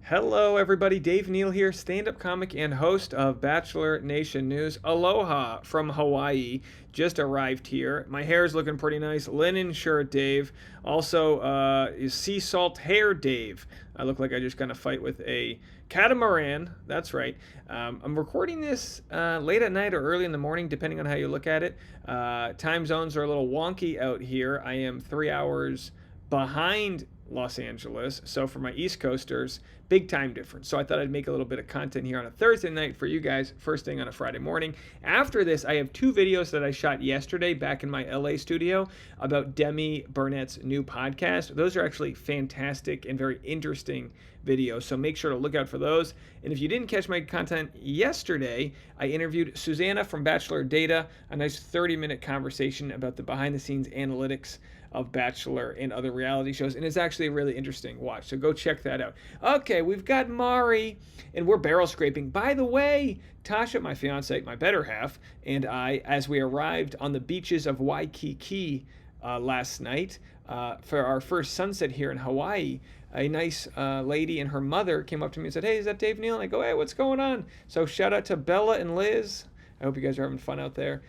Hello, everybody. Dave Neal here, stand-up comic and host of Bachelor Nation News. Aloha from Hawaii. Just arrived here. My hair is looking pretty nice. Linen shirt, Dave. Also, is sea salt hair, Dave. I look like I just got in a fight with a catamaran. That's right. I'm recording this late at night or early in the morning, depending on how you look at it. Time zones are a little wonky out here. I am 3 hours behind Los Angeles. So for my East Coasters, big time difference. So I thought I'd make a little bit of content here on a Thursday night for you guys, first thing on a Friday morning. After this, I have 2 videos that I shot yesterday back in my LA studio about Demi Burnett's new podcast. Those are actually fantastic and very interesting videos, so make sure to look out for those. And if you didn't catch my content yesterday, I interviewed Susanna from Bachelor Data, a nice 30-minute conversation about the behind-the-scenes analytics of Bachelor and other reality shows, and it's actually a really interesting watch, so go check that out. Okay, we've got Mari, and we're barrel scraping. By the way, Tasha, my fiance, my better half, and I, as we arrived on the beaches of Waikiki last night for our first sunset here in Hawaii, a nice lady and her mother came up to me and said, "Hey, is that Dave Neal?" And I go, "Hey, what's going on?" So shout out to Bella and Liz. I hope you guys are having fun out there.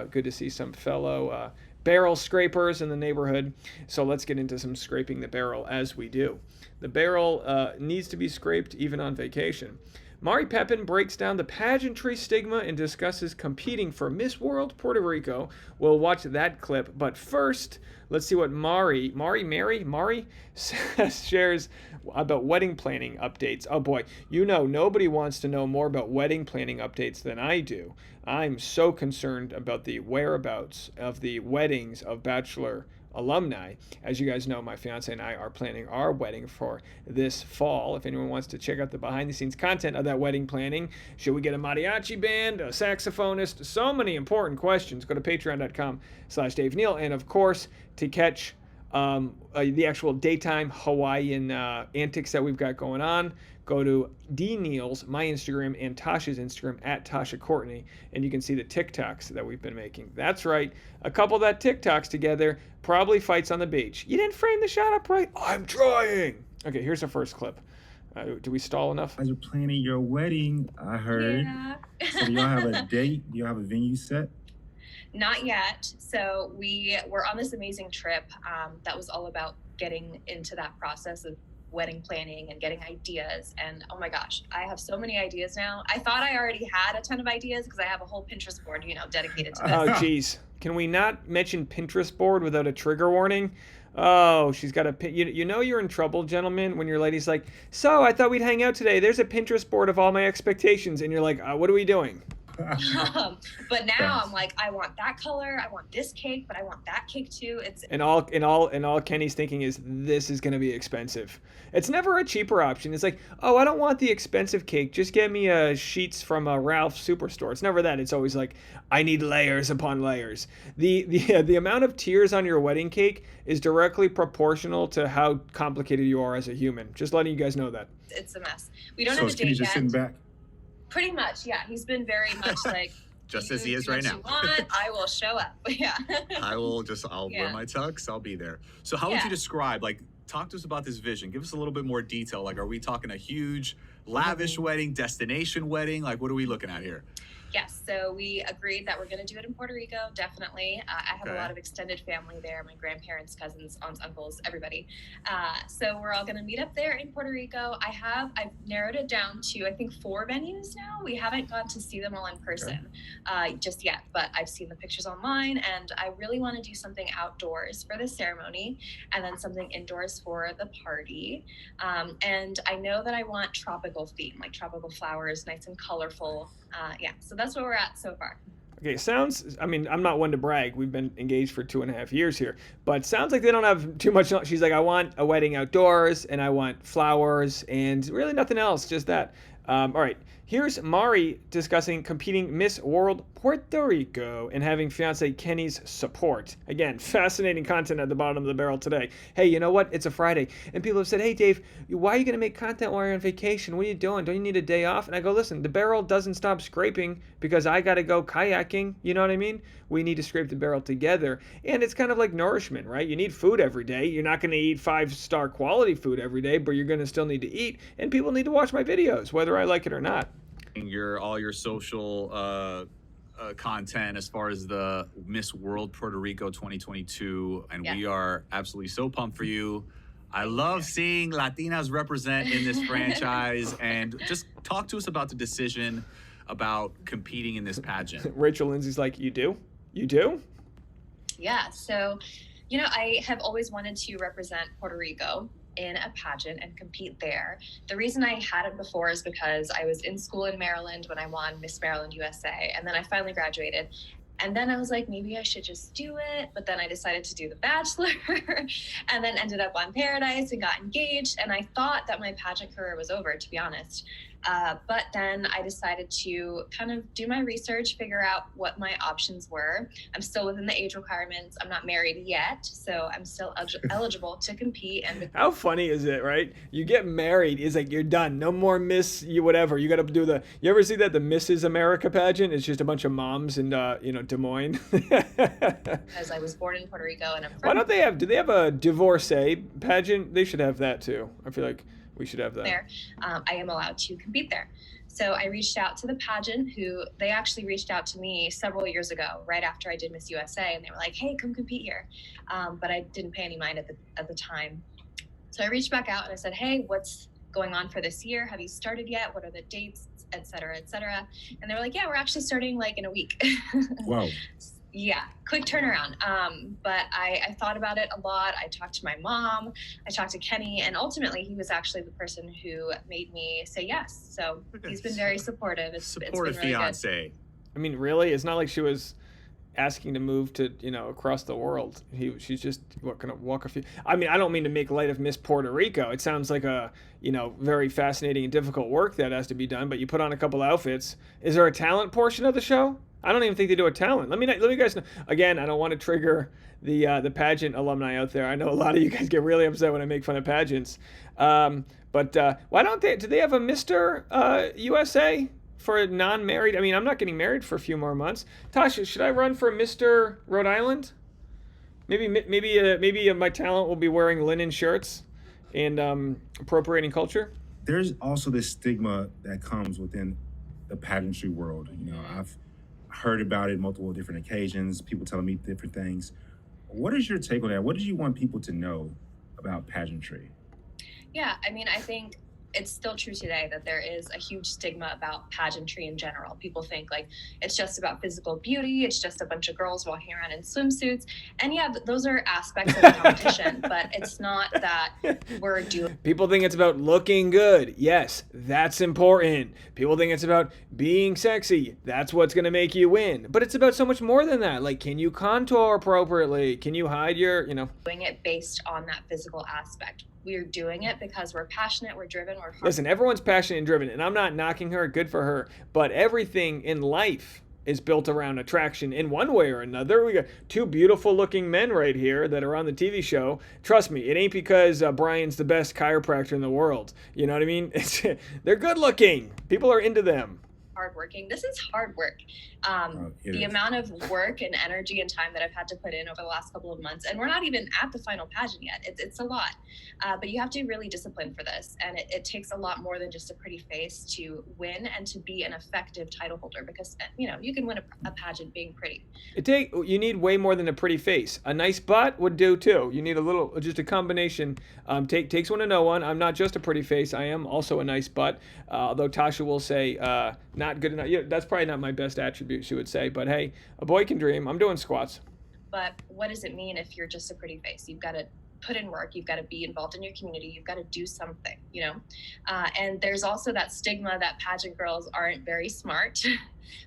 Good to see some fellow barrel scrapers in the neighborhood. So let's get into some scraping the barrel as we do. The barrel needs to be scraped even on vacation. Mari Pepin breaks down the pageantry stigma and discusses competing for Miss World Puerto Rico. We'll watch that clip, but first, let's see what Mari shares about wedding planning updates. Oh boy, you know nobody wants to know more about wedding planning updates than I do. I'm so concerned about the whereabouts of the weddings of Bachelor alumni. As you guys know, my fiance and I are planning our wedding for this fall. If anyone wants to check out the behind the scenes content of that wedding planning, should we get a mariachi band, a saxophonist? So many important questions. Go to patreon.com/Dave Neal. And of course, to catch the actual daytime Hawaiian antics that we've got going on, go to D Neal's, my Instagram, and Tasha's Instagram, at Tasha Courtney, and you can see the TikToks that we've been making. That's right, a couple that TikToks together, probably fights on the beach. You didn't frame the shot up right? I'm trying! Okay, here's the first clip. Do we stall enough? As you're planning your wedding, I heard. Yeah. So do y'all have a date? Do y'all have a venue set? Not yet. So we were on this amazing trip that was all about getting into that process of wedding planning and getting ideas. And oh my gosh, I have so many ideas now. I thought I already had a ton of ideas because I have a whole Pinterest board, dedicated to this. Oh, geez. Can we not mention Pinterest board without a trigger warning? Oh, she's got a pin. You know you're in trouble, gentlemen, when your lady's like, "So I thought we'd hang out today. There's a Pinterest board of all my expectations," and you're like, "What are we doing?" But now I'm like, I want that color, I want this cake, but I want that cake too. And all Kenny's thinking is, this is going to be expensive. It's never a cheaper option. It's like, oh, I don't want the expensive cake. Just get me sheets from Ralph's Superstore. It's never that. It's always like, I need layers upon layers. The amount of tiers on your wedding cake is directly proportional to how complicated you are as a human. Just letting you guys know that. It's a mess. We don't So have a is Kenny date just yet. sitting back? Pretty much, yeah. He's been very much like, just as he is right now. I will show up. Yeah. I'll wear my tux. I'll be there. So how would you describe, talk to us about this vision. Give us a little bit more detail. Like, are we talking a huge, lavish wedding, destination wedding? Like, what are we looking at here? Yes, so we agreed that we're going to do it in Puerto Rico, definitely. I have a lot of extended family there, my grandparents, cousins, aunts, uncles, everybody. So we're all going to meet up there in Puerto Rico. I've narrowed it down to, I think, 4 venues now. We haven't gone to see them all in person just yet, but I've seen the pictures online, and I really want to do something outdoors for the ceremony and then something indoors for the party. And I know that I want tropical theme, like tropical flowers, nice and colorful. So that's where we're at so far. Okay, I'm not one to brag. We've been engaged for 2.5 years here, but sounds like they don't have too much. She's like, I want a wedding outdoors and I want flowers and really nothing else, just that. All right. Here's Mari discussing competing Miss World Puerto Rico and having fiance Kenny's support. Again, fascinating content at the bottom of the barrel today. Hey, you know what? It's a Friday. And people have said, hey, Dave, why are you going to make content while you're on vacation? What are you doing? Don't you need a day off? And I go, listen, the barrel doesn't stop scraping because I got to go kayaking. You know what I mean? We need to scrape the barrel together. And it's kind of like nourishment, right? You need food every day. You're not going to eat 5-star quality food every day, but you're going to still need to eat. And people need to watch my videos, whether I like it or not. All your social content as far as the Miss World Puerto Rico 2022, and we are absolutely so pumped for you. I love seeing Latinas represent in this franchise. And just talk to us about the decision about competing in this pageant. Rachel Lindsay's like, you do? You do? Yeah. So, you know, I have always wanted to represent Puerto Rico in a pageant and compete there. The reason I hadn't before is because I was in school in Maryland when I won Miss Maryland USA, and then I finally graduated. And then I was like, maybe I should just do it. But then I decided to do The Bachelor and then ended up on Paradise and got engaged. And I thought that my pageant career was over, to be honest. But then I decided to kind of do my research, figure out what my options were. I'm still within the age requirements. I'm not married yet, so I'm still eligible to compete. And how funny is it, right? You get married, it's like you're done. No more Miss you whatever. You got to do the. You ever see that the Mrs. America pageant? It's just a bunch of moms in Des Moines. Because I was born in Puerto Rico and I'm from. Why don't they have? Do they have a divorcee pageant? They should have that too. I feel like we should have that. There, I am allowed to compete there. So I reached out to the pageant, who they actually reached out to me several years ago, right after I did Miss USA, and they were like, "Hey, come compete here." But I didn't pay any mind at the time. So I reached back out and I said, "Hey, what's going on for this year? Have you started yet? What are the dates, et cetera, et cetera?" And they were like, "Yeah, we're actually starting like in a week." Wow. Yeah, quick turnaround. But I thought about it a lot. I talked to my mom, I talked to Kenny, and ultimately he was actually the person who made me say yes. So he's been very supportive. It's been really fiance. good. I mean, really? It's not like she was asking to move to, across the world. She's just gonna walk a few. I mean, I don't mean to make light of Miss Puerto Rico. It sounds like a, very fascinating and difficult work that has to be done, but you put on a couple outfits. Is there a talent portion of the show? I don't even think they do a talent. Let me guys know. Again, I don't want to trigger the pageant alumni out there. I know a lot of you guys get really upset when I make fun of pageants. But why don't they? Do they have a Mr. USA for non-married? I mean, I'm not getting married for a few more months. Tasha, should I run for Mr. Rhode Island? Maybe my talent will be wearing linen shirts and appropriating culture. There's also this stigma that comes within the pageantry world. I've heard about it multiple different occasions, people telling me different things. What is your take on that? What do you want people to know about pageantry? Yeah, I mean, I think it's still true today that there is a huge stigma about pageantry in general. People think like it's just about physical beauty, it's just a bunch of girls walking around in swimsuits. And yeah, those are aspects of the competition, but it's not that we're doing. People think it's about looking good. Yes, that's important. People think it's about being sexy. That's what's going to make you win. But it's about so much more than that. Like, can you contour appropriately? Can you hide your, Doing it based on that physical aspect. We're doing it because we're passionate, we're driven, we're hard. Listen, everyone's passionate and driven, and I'm not knocking her, good for her, but everything in life is built around attraction in one way or another. We got two beautiful looking men right here that are on the TV show. Trust me, it ain't because Brian's the best chiropractor in the world. You know what I mean? They're good looking. People are into them. Hardworking. This is hard work. The is. amount of work and energy and time that I've had to put in over the last couple of months, and we're not even at the final pageant yet. It's a lot, but you have to be really disciplined for this, and it takes a lot more than just a pretty face to win and to be an effective title holder. Because you can win a pageant being pretty. You need way more than a pretty face. A nice butt would do too. You need just a combination. Takes one to know one. I'm not just a pretty face. I am also a nice butt. Although Tasha will say not good enough. That's probably not my best attribute, she would say. But hey, a boy can dream. I'm doing squats. But what does it mean if you're just a pretty face? You've got to put in work. You've got to be involved in your community. You've got to do something, And there's also that stigma that pageant girls aren't very smart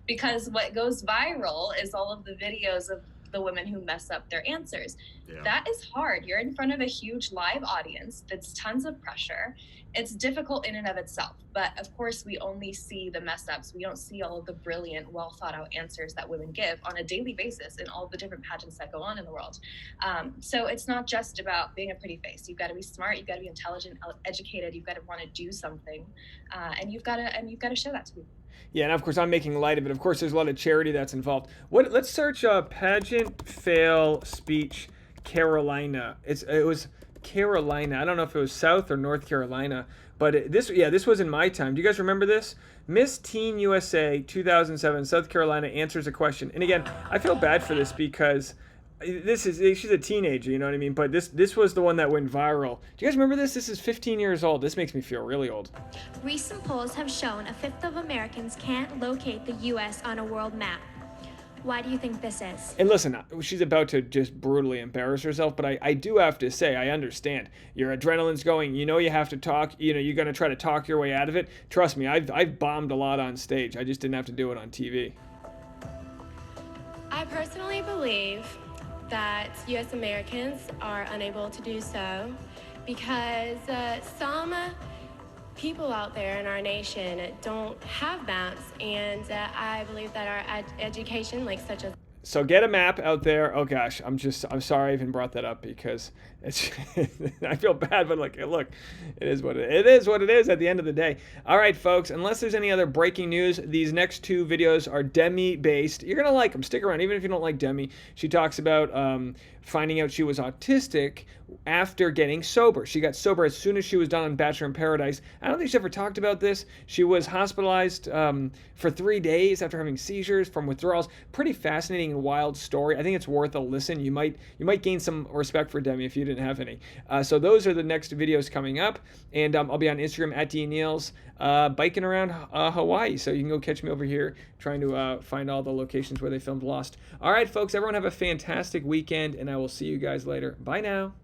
because what goes viral is all of the videos of the women who mess up their answers. Yeah. That is hard. You're in front of a huge live audience. That's tons of pressure. it's difficult in and of itself. But of course, we only see the mess ups. We don't see all of the brilliant, well thought out answers that women give on a daily basis in all the different pageants that go on in the world. So it's not just about being a pretty face. You've got to be smart. You've got to be intelligent, educated. You've got to want to do something, and you've got to show that to people. Yeah, and of course I'm making light of it. Of course, there's a lot of charity that's involved. Let's search pageant fail speech Carolina. It was Carolina. I don't know if it was South or North Carolina, but this was in my time. Do you guys remember this? Miss Teen USA 2007, South Carolina answers a question. And again, I feel bad for this because she's a teenager, you know what I mean? But this was the one that went viral. Do you guys remember this? This is 15 years old. This makes me feel really old. Recent polls have shown a fifth of Americans can't locate the U.S. on a world map. Why do you think this is? And listen, she's about to just brutally embarrass herself, but I do have to say, I understand. Your adrenaline's going, you have to talk, you're going to try to talk your way out of it. Trust me, I've bombed a lot on stage. I just didn't have to do it on TV. I personally believe that U.S. Americans are unable to do so because some people out there in our nation don't have maps, and I believe that our education, like such as So get a map out there. Oh gosh, I'm sorry I even brought that up because it's I feel bad, but look, it is what it is at the end of the day. All right, folks, unless there's any other breaking news, these next two videos are Demi based. You're gonna like them. Stick around, even if you don't like Demi. She talks about finding out she was autistic after getting sober. She got sober as soon as she was done on Bachelor in Paradise. I don't think she ever talked about this. She was hospitalized for 3 days after having seizures from withdrawals. Pretty fascinating and wild story. I think it's worth a listen. You might gain some respect for Demi if you didn't have any. So those are the next videos coming up, and I'll be on Instagram at DNeals, biking around Hawaii. So you can go catch me over here trying to find all the locations where they filmed Lost. All right, folks, everyone have a fantastic weekend, and I will see you guys later. Bye now.